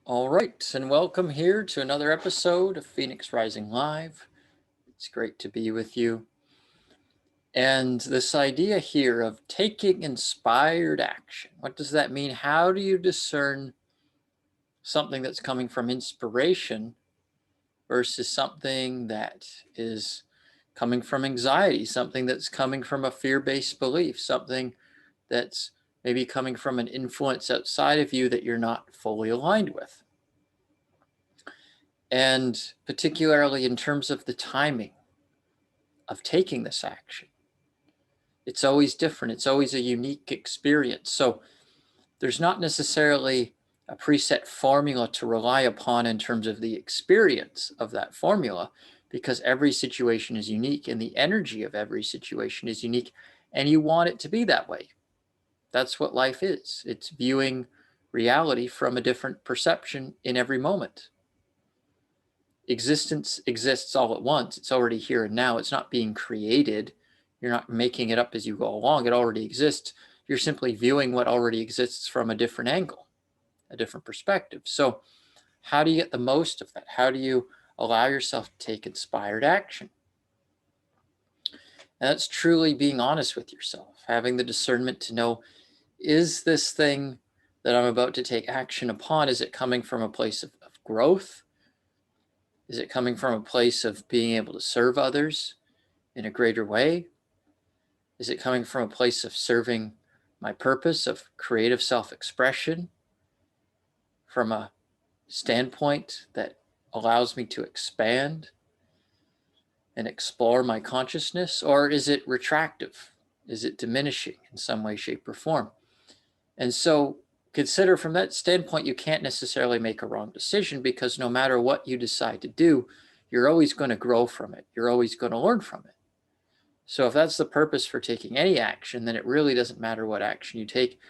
All right, and welcome here to another episode of Phoenix Rising Live. It's great to be with you. And this idea here of taking inspired action, what does that mean? How do you discern something that's coming from inspiration versus something that is coming from anxiety, something that's coming from a fear-based belief, something that's maybe coming from an influence outside of you that you're not fully aligned with? And particularly in terms of the timing of taking this action, it's always different. It's always a unique experience. So there's not necessarily a preset formula to rely upon in terms of the experience of that formula, because every situation is unique and the energy of every situation is unique, and you want it to be that way. That's what life is. It's viewing reality from a different perception in every moment. Existence exists all at once. It's already here and now. It's not being created. You're not making it up as you go along. It already exists. You're simply viewing what already exists from a different angle, a different perspective. So how do you get the most of that? How do you allow yourself to take inspired action? And that's truly being honest with yourself, having the discernment to know, is this thing that I'm about to take action upon, is it coming from a place of growth? Is it coming from a place of being able to serve others in a greater way? Is it coming from a place of serving my purpose of creative self-expression from a standpoint that allows me to expand and explore my consciousness? Or is it retractive? Is it diminishing in some way, shape, or form? And so consider from that standpoint, you can't necessarily make a wrong decision, because no matter what you decide to do, you're always going to grow from it. You're always going to learn from it. So if that's the purpose for taking any action, then it really doesn't matter what action you take.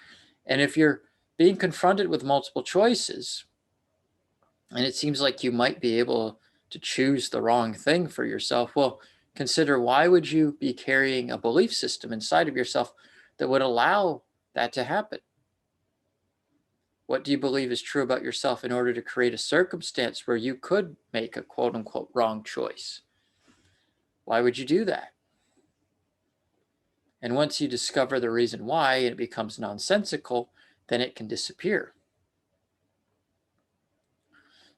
And if you're being confronted with multiple choices, and it seems like you might be able to choose the wrong thing for yourself, well, consider, why would you be carrying a belief system inside of yourself that would allow that to happen? What do you believe is true about yourself in order to create a circumstance where you could make a quote unquote wrong choice? Why would you do that? And once you discover the reason why and it becomes nonsensical, then it can disappear.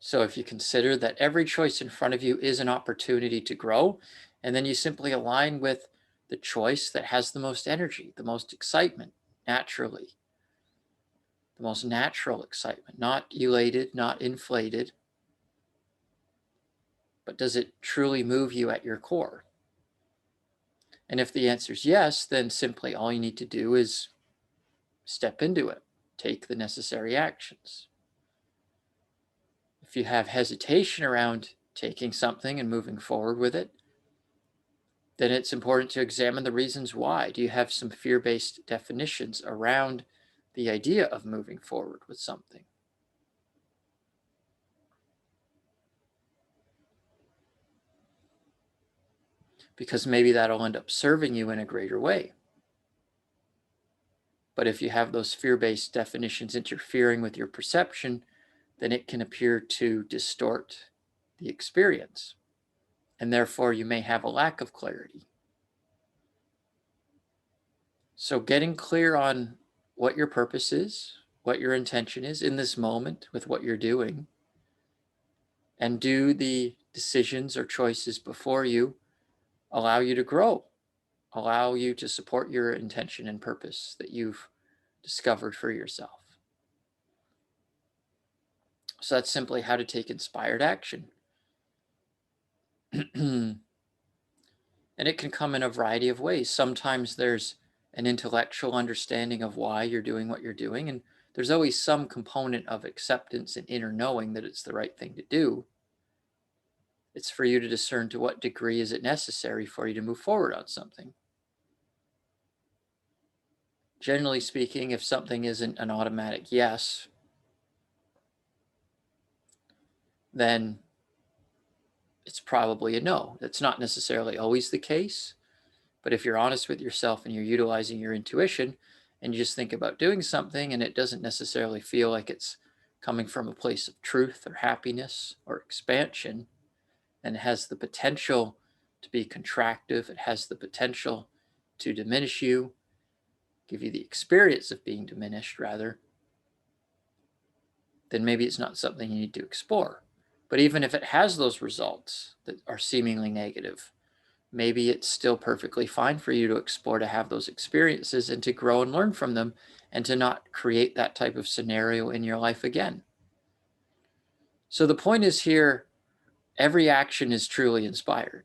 So if you consider that every choice in front of you is an opportunity to grow, and then you simply align with the choice that has the most energy, the most excitement, naturally, the most natural excitement, not elated, not inflated, but does it truly move you at your core? And if the answer is yes, then simply all you need to do is step into it, take the necessary actions. If you have hesitation around taking something and moving forward with it, then it's important to examine the reasons why. Do you have some fear-based definitions around the idea of moving forward with something? Because maybe that'll end up serving you in a greater way. But if you have those fear-based definitions interfering with your perception, then it can appear to distort the experience. And therefore, you may have a lack of clarity. So getting clear on what your purpose is, what your intention is in this moment with what you're doing, and do the decisions or choices before you allow you to grow, allow you to support your intention and purpose that you've discovered for yourself. So that's simply how to take inspired action. And it can come in a variety of ways. Sometimes there's an intellectual understanding of why you're doing what you're doing, and there's always some component of acceptance and inner knowing that it's the right thing to do. It's for you to discern to what degree is it necessary for you to move forward on something. Generally speaking, if something isn't an automatic yes, then it's probably a no. That's not necessarily always the case, but if you're honest with yourself and you're utilizing your intuition and you just think about doing something and it doesn't necessarily feel like it's coming from a place of truth or happiness or expansion, and it has the potential to be contractive, it has the potential to diminish you, give you the experience of being diminished rather, then maybe it's not something you need to explore. But even if it has those results that are seemingly negative, maybe it's still perfectly fine for you to explore, to have those experiences and to grow and learn from them, and to not create that type of scenario in your life again. So the point is here, every action is truly inspired.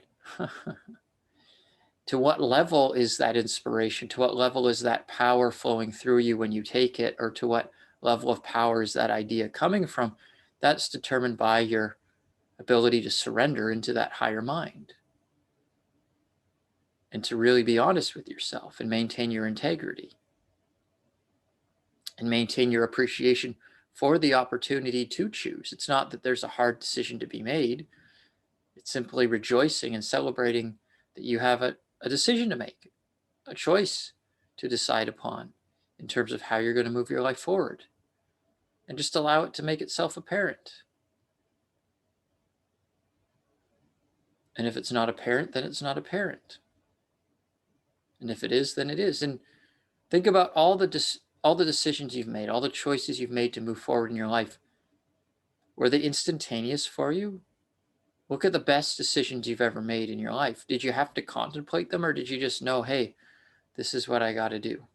To what level is that inspiration? To what level is that power flowing through you when you take it? Or to what level of power is that idea coming from? That's determined by your ability to surrender into that higher mind and to really be honest with yourself and maintain your integrity and maintain your appreciation for the opportunity to choose. It's not that there's a hard decision to be made. It's simply rejoicing and celebrating that you have a decision to make, a choice to decide upon in terms of how you're going to move your life forward. And just allow it to make itself apparent. And if it's not apparent, then it's not apparent. And if it is, then it is. And think about all the decisions you've made, all the choices you've made to move forward in your life. Were they instantaneous for you? Look at the best decisions you've ever made in your life. Did you have to contemplate them, or did you just know, hey, this is what I got to do?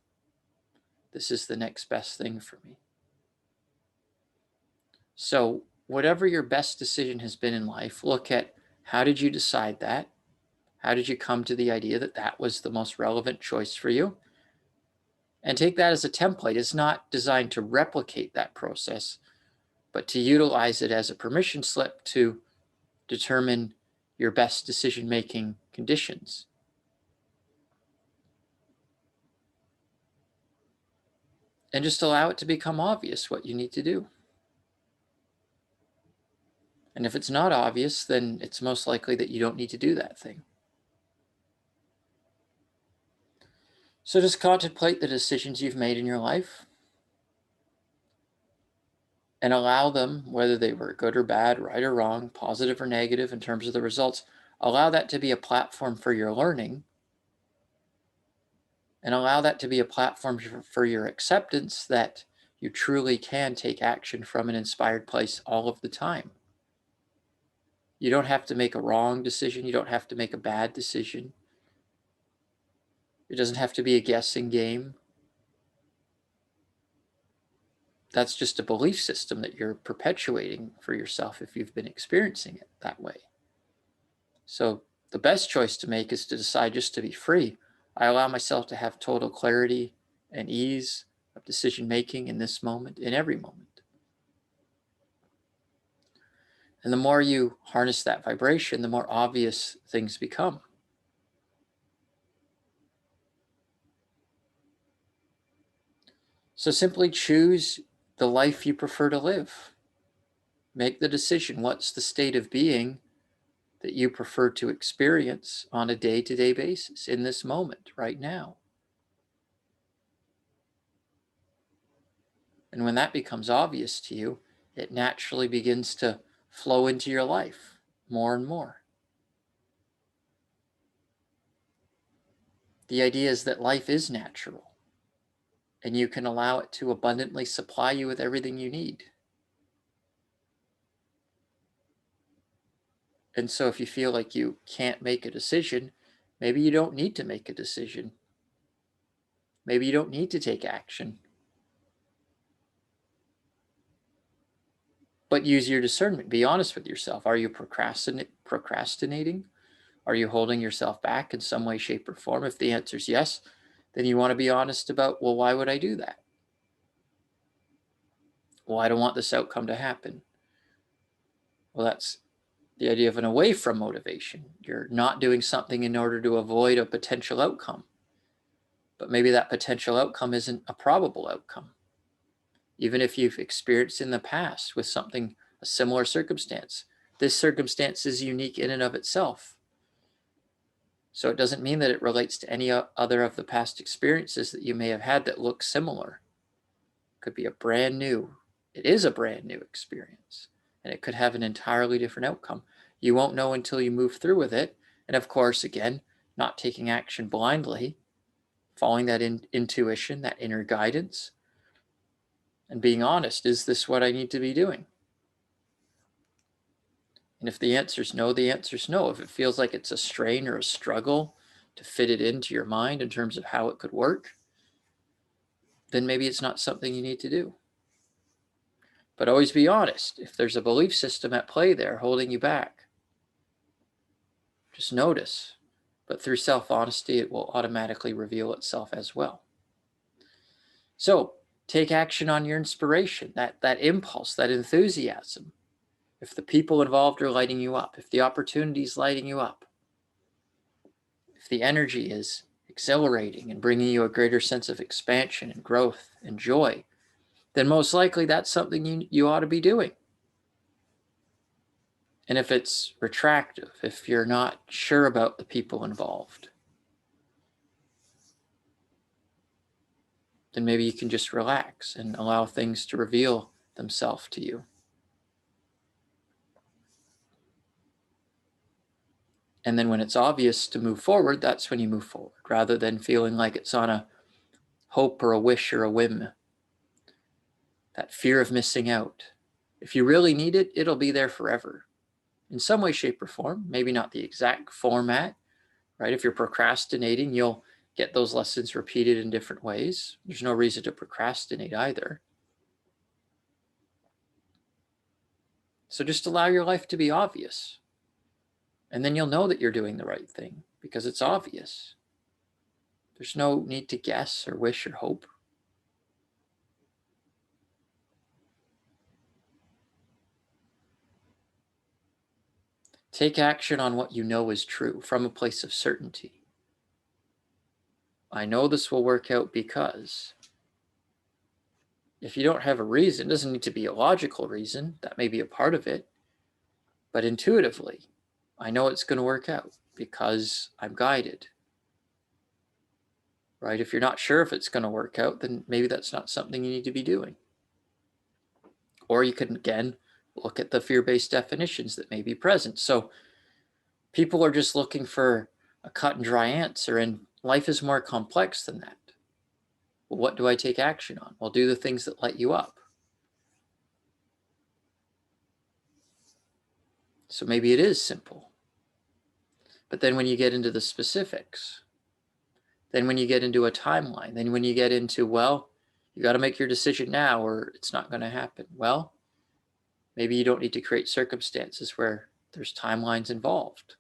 This is the next best thing for me. So whatever your best decision has been in life, look at how did you decide that? How did you come to the idea that that was the most relevant choice for you? And take that as a template. It's not designed to replicate that process, but to utilize it as a permission slip to determine your best decision-making conditions. And just allow it to become obvious what you need to do. And if it's not obvious, then it's most likely that you don't need to do that thing. So just contemplate the decisions you've made in your life and allow them, whether they were good or bad, right or wrong, positive or negative in terms of the results, allow that to be a platform for your learning, and allow that to be a platform for your acceptance that you truly can take action from an inspired place all of the time. You don't have to make a wrong decision. You don't have to make a bad decision. It doesn't have to be a guessing game. That's just a belief system that you're perpetuating for yourself if you've been experiencing it that way. So the best choice to make is to decide just to be free. I allow myself to have total clarity and ease of decision making in this moment, in every moment. And the more you harness that vibration, the more obvious things become. So simply choose the life you prefer to live. Make the decision. What's the state of being that you prefer to experience on a day-to-day basis in this moment, right now? And when that becomes obvious to you, it naturally begins to flow into your life more and more. The idea is that life is natural, and you can allow it to abundantly supply you with everything you need. And so if you feel like you can't make a decision, maybe you don't need to make a decision. Maybe you don't need to take action. But use your discernment. Be honest with yourself. Are you procrastinating? Are you holding yourself back in some way, shape, or form? If the answer is yes, then you want to be honest about, well, why would I do that? Well, I don't want this outcome to happen. Well, that's the idea of an away from motivation. You're not doing something in order to avoid a potential outcome. But maybe that potential outcome isn't a probable outcome. Even if you've experienced in the past with something, a similar circumstance, this circumstance is unique in and of itself. So it doesn't mean that it relates to any other of the past experiences that you may have had that look similar. It could be a brand new it is a brand new experience, and it could have an entirely different outcome. You won't know until you move through with it. And of course, again, not taking action blindly, following that intuition, that inner guidance, and being honest. Is this what I need to be doing? And if the answer is no, the answer is no. If it feels like it's a strain or a struggle to fit it into your mind in terms of how it could work, then maybe it's not something you need to do. But always be honest. If there's a belief system at play there holding you back, just notice. But through self-honesty, it will automatically reveal itself as well. So take action on your inspiration, that impulse, that enthusiasm. If the people involved are lighting you up, if the opportunity is lighting you up, if the energy is exhilarating and bringing you a greater sense of expansion and growth and joy, then most likely that's something you ought to be doing. And if it's retractive, if you're not sure about the people involved, then maybe you can just relax and allow things to reveal themselves to you. And then when it's obvious to move forward, that's when you move forward, rather than feeling like it's on a hope or a wish or a whim. That fear of missing out. If you really need it, it'll be there forever. In some way, shape, or form. Maybe not the exact format, right? If you're procrastinating, you'll get those lessons repeated in different ways. There's no reason to procrastinate either. So just allow your life to be obvious. And then you'll know that you're doing the right thing because it's obvious. There's no need to guess or wish or hope. Take action on what you know is true from a place of certainty. I know this will work out because. If you don't have a reason, it doesn't need to be a logical reason, that may be a part of it, but intuitively, I know it's going to work out because I'm guided, right? If you're not sure if it's going to work out, then maybe that's not something you need to be doing. Or you can, again, look at the fear-based definitions that may be present. So people are just looking for a cut and dry answer, and life is more complex than that. Well, what do I take action on? Well, do the things that light you up. So maybe it is simple. But then when you get into the specifics, then when you get into a timeline, then when you get into, well, you got to make your decision now or it's not going to happen. Well, maybe you don't need to create circumstances where there's timelines involved.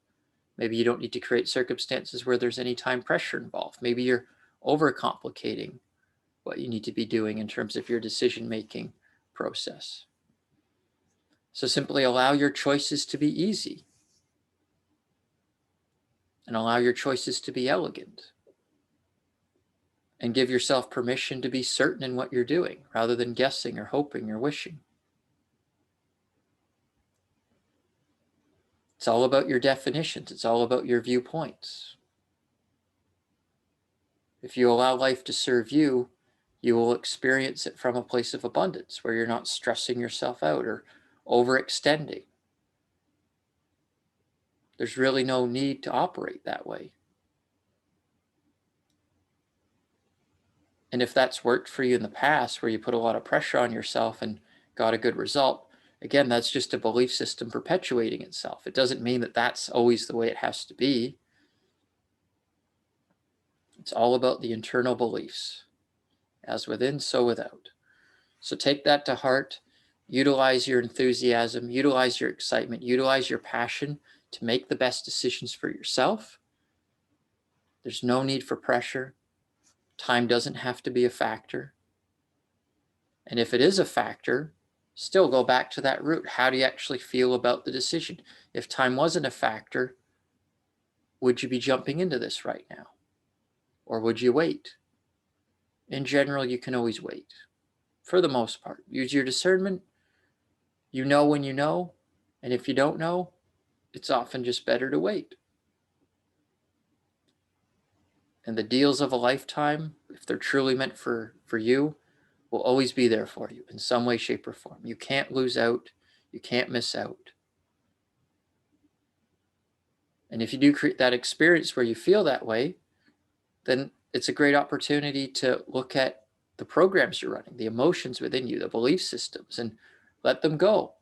Maybe you don't need to create circumstances where there's any time pressure involved. Maybe you're overcomplicating what you need to be doing in terms of your decision-making process. So simply allow your choices to be easy. And allow your choices to be elegant. And give yourself permission to be certain in what you're doing, rather than guessing or hoping or wishing. It's all about your definitions. It's all about your viewpoints. If you allow life to serve you, you will experience it from a place of abundance, where you're not stressing yourself out or overextending. There's really no need to operate that way. And if that's worked for you in the past, where you put a lot of pressure on yourself and got a good result, again, that's just a belief system perpetuating itself. It doesn't mean that that's always the way it has to be. It's all about the internal beliefs. As within, so without. So take that to heart. Utilize your enthusiasm, utilize your excitement, utilize your passion to make the best decisions for yourself. There's no need for pressure. Time doesn't have to be a factor. And if it is a factor, still go back to that root. How do you actually feel about the decision? If time wasn't a factor, would you be jumping into this right now? Or would you wait? In general, you can always wait. For the most part, use your discernment. You know when you know, and if you don't know, it's often just better to wait. And the deals of a lifetime, if they're truly meant for you, will always be there for you in some way, shape, or form. You can't lose out. You can't miss out. And if you do create that experience where you feel that way, then it's a great opportunity to look at the programs you're running, the emotions within you, the belief systems, and let them go.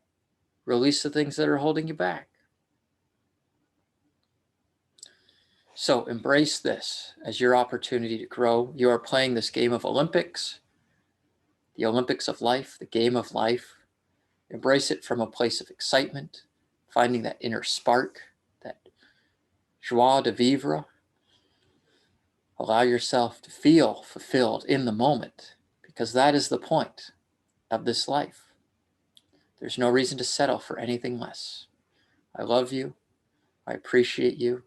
Release the things that are holding you back. So embrace this as your opportunity to grow. You are playing this game of Olympics, the Olympics of life, the game of life. Embrace it from a place of excitement, finding that inner spark, that joie de vivre. Allow yourself to feel fulfilled in the moment, because that is the point of this life. There's no reason to settle for anything less. I love you. I appreciate you.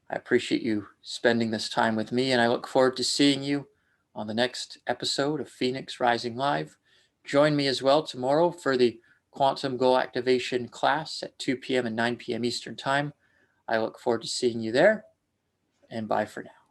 I appreciate you spending this time with me, and I look forward to seeing you on the next episode of Phoenix Rising Live. Join me as well tomorrow for the Quantum Goal Activation class at 2 p.m. and 9 p.m. Eastern Time. I look forward to seeing you there, and bye for now.